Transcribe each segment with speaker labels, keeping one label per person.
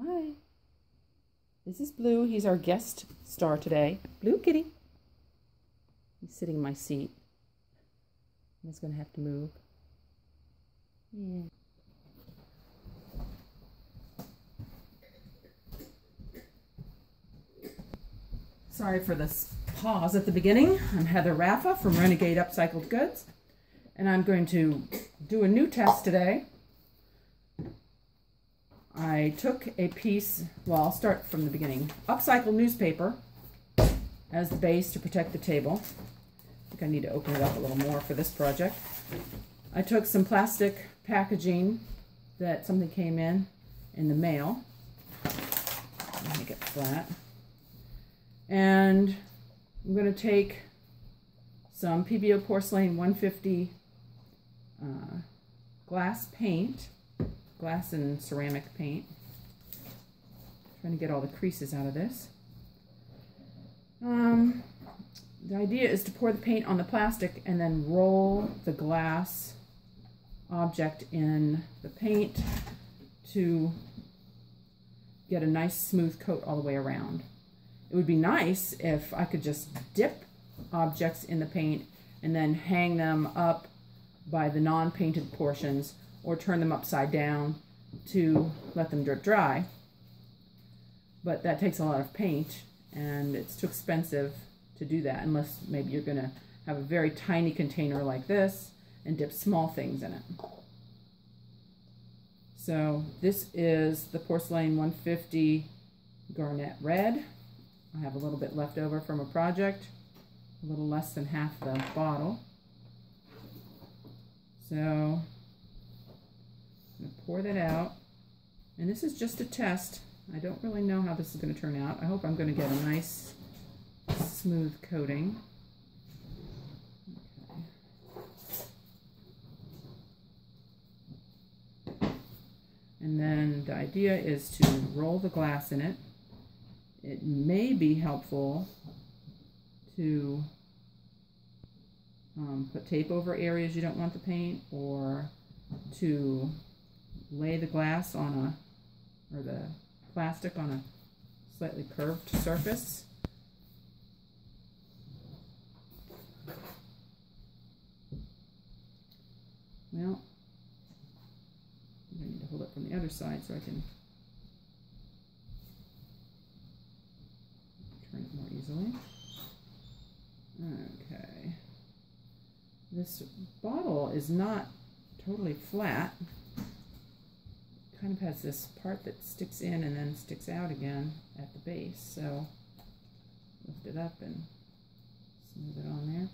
Speaker 1: Hi. This is Blue. He's our guest star today. Blue kitty. He's sitting in my seat. He's going to have to move. Yeah. Sorry for this pause at the beginning. I'm Heather Raffa from Renegade Upcycled Goods, and I'm going to do a new test today. I took a piece, well, I'll start from the beginning, upcycled newspaper as the base to protect the table. I think I need to open it up a little more for this project. I took some plastic packaging that something came in the mail. Let me make it flat. And I'm going to take some PBO Porcelain 150 glass paint, glass and ceramic paint. Trying to get all the creases out of this. The idea is to pour the paint on the plastic and then roll the glass object in the paint to get a nice smooth coat all the way around. It would be nice if I could just dip objects in the paint and then hang them up by the non-painted portions or turn them upside down to let them drip dry. But that takes a lot of paint and it's too expensive to do that unless maybe you're going to have a very tiny container like this and dip small things in it. So this is the Porcelain 150 Garnet Red. I have a little bit left over from a project, a little less than half the bottle. So I'm going to pour that out. And this is just a test. I don't really know how this is going to turn out. I hope I'm going to get a nice smooth coating. Okay. And then the idea is to roll the glass in it. It may be helpful to put tape over areas you don't want to paint, or to lay the glass on or the plastic on a slightly curved surface. Well, I need to hold it from the other side so I can turn it more easily. Okay. This bottle is not totally flat. It kind of has this part that sticks in and then sticks out again at the base. So lift it up and smooth it on there.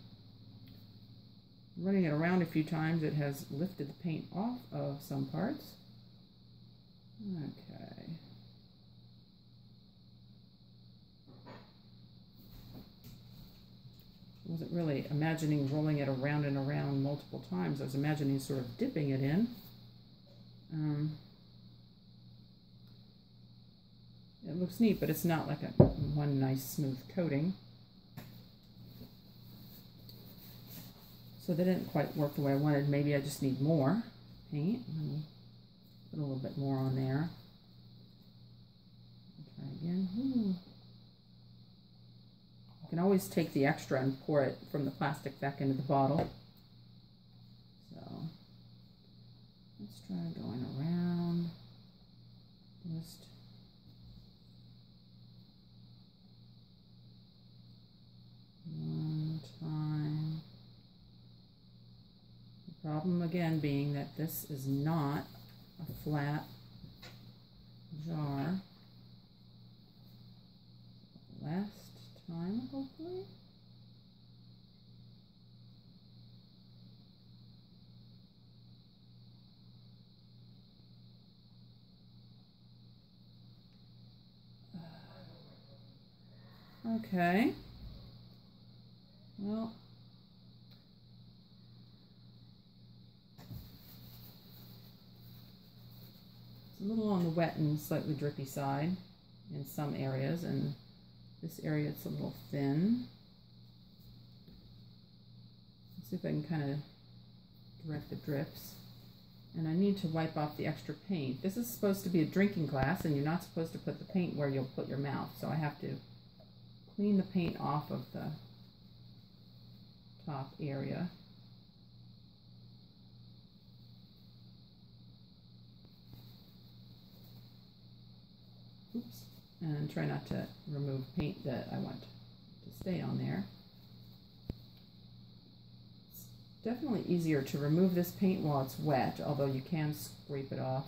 Speaker 1: Running it around a few times, it has lifted the paint off of some parts. Okay. I wasn't really imagining rolling it around and around multiple times. I was imagining sort of dipping it in. It looks neat, but it's not like one nice smooth coating. So that didn't quite work the way I wanted. Maybe I just need more paint. Let me put a little bit more on there. Try again. Ooh. You can always take the extra and pour it from the plastic back into the bottle. So let's try going around. Just one time. The problem again being that this is not a flat jar. Last time, hopefully. Okay. Well, it's a little on the wet and slightly drippy side in some areas, and this area it's a little thin. Let's see if I can kind of direct the drips. And I need to wipe off the extra paint. This is supposed to be a drinking glass, and you're not supposed to put the paint where you'll put your mouth. So I have to clean the paint off of the top area. Oops. And try not to remove paint that I want to stay on there. Definitely easier to remove this paint while it's wet, although you can scrape it off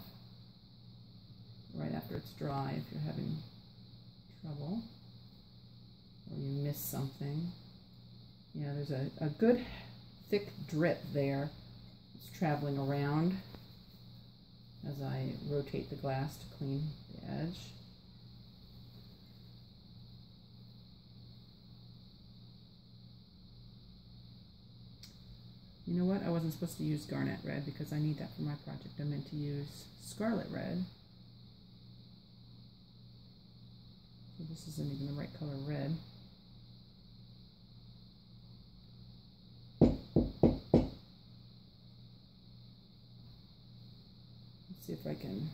Speaker 1: right after it's dry if you're having trouble or you miss something. Yeah, there's a good thick drip there. It's traveling around as I rotate the glass to clean the edge. You know what? I wasn't supposed to use garnet red because I need that for my project. I meant to use scarlet red. So this isn't even the right color red. Let's see if I can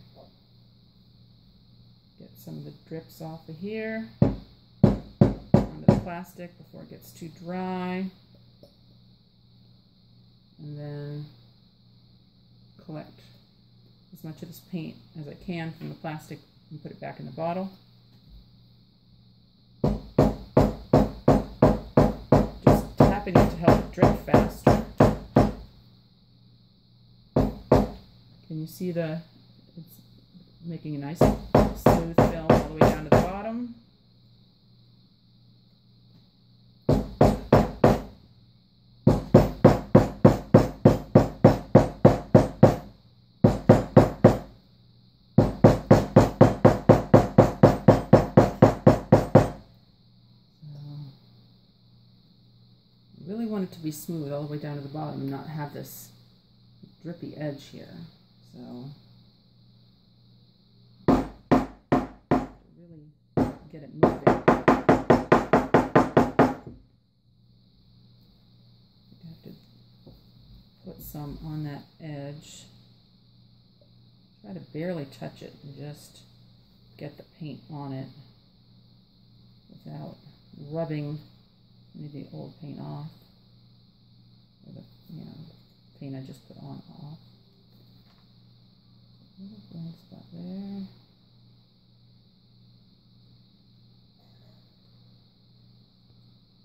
Speaker 1: get some of the drips off of here onto the plastic before it gets too dry. And then collect as much of this paint as I can from the plastic and put it back in the bottle. Just tapping it to help it drip faster. Can you see it's making a nice smooth film all the way down to the bottom? Really want it to be smooth all the way down to the bottom and not have this drippy edge here. So really get it moving. You have to put some on that edge. Try to barely touch it and just get the paint on it without rubbing any of the old paint off, or the paint I just put on off. A little blind spot there.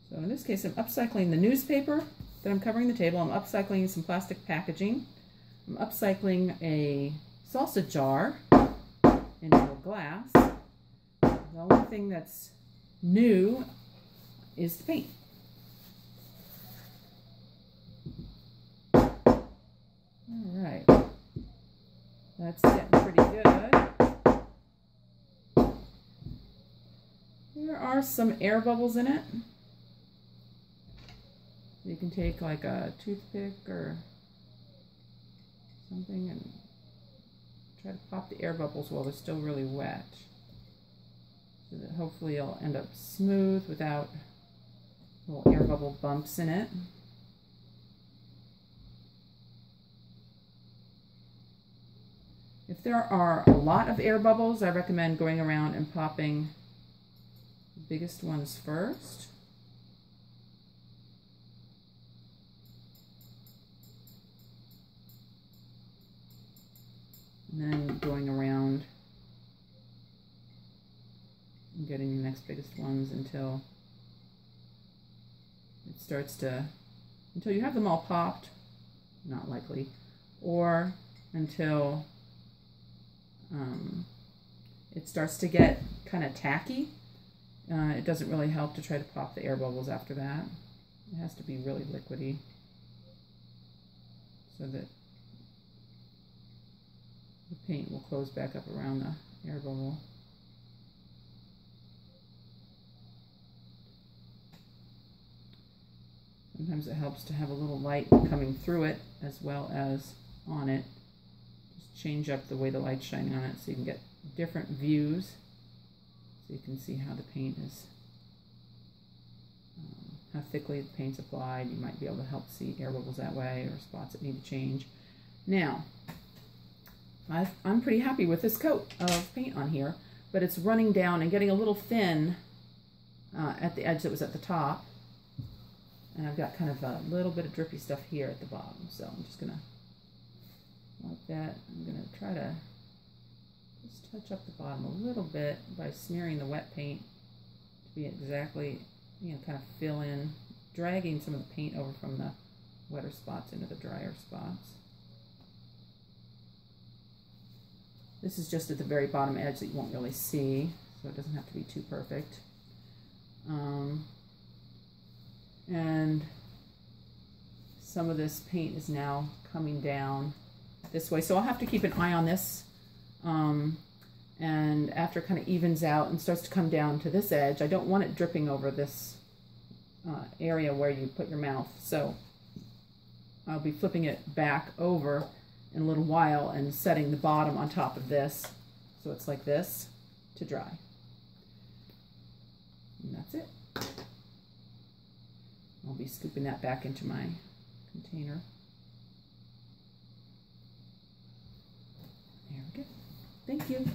Speaker 1: So in this case, I'm upcycling the newspaper that I'm covering the table. I'm upcycling some plastic packaging. I'm upcycling a salsa jar into a glass. The only thing that's new is the paint. Alright, that's getting pretty good. There are some air bubbles in it. You can take like a toothpick or something and try to pop the air bubbles while they're still really wet, so that hopefully it'll end up smooth without little air bubble bumps in it. If there are a lot of air bubbles, I recommend going around and popping the biggest ones first. And then going around and getting the next biggest ones until it starts to, until you have them all popped, not likely, or until it starts to get kind of tacky. It doesn't really help to try to pop the air bubbles after that. It has to be really liquidy so that the paint will close back up around the air bubble. Sometimes it helps to have a little light coming through it as well as on it. Just change up the way the light's shining on it so you can get different views. So you can see how the paint is, how thickly the paint's applied. You might be able to help see air bubbles that way or spots that need to change. Now, I'm pretty happy with this coat of paint on here, but it's running down and getting a little thin at the edge that was at the top. And I've got kind of a little bit of drippy stuff here at the bottom. So I'm just gonna, like that, I'm gonna try to just touch up the bottom a little bit by smearing the wet paint to be exactly, you know, kind of fill in, dragging some of the paint over from the wetter spots into the drier spots. This is just at the very bottom edge that you won't really see, so it doesn't have to be too perfect. And some of this paint is now coming down this way, so I'll have to keep an eye on this. And after it kind of evens out and starts to come down to this edge, I don't want it dripping over this area where you put your mouth. So I'll be flipping it back over in a little while and setting the bottom on top of this, so it's like this, to dry. And that's it. I'll be scooping that back into my container. There we go. Thank you.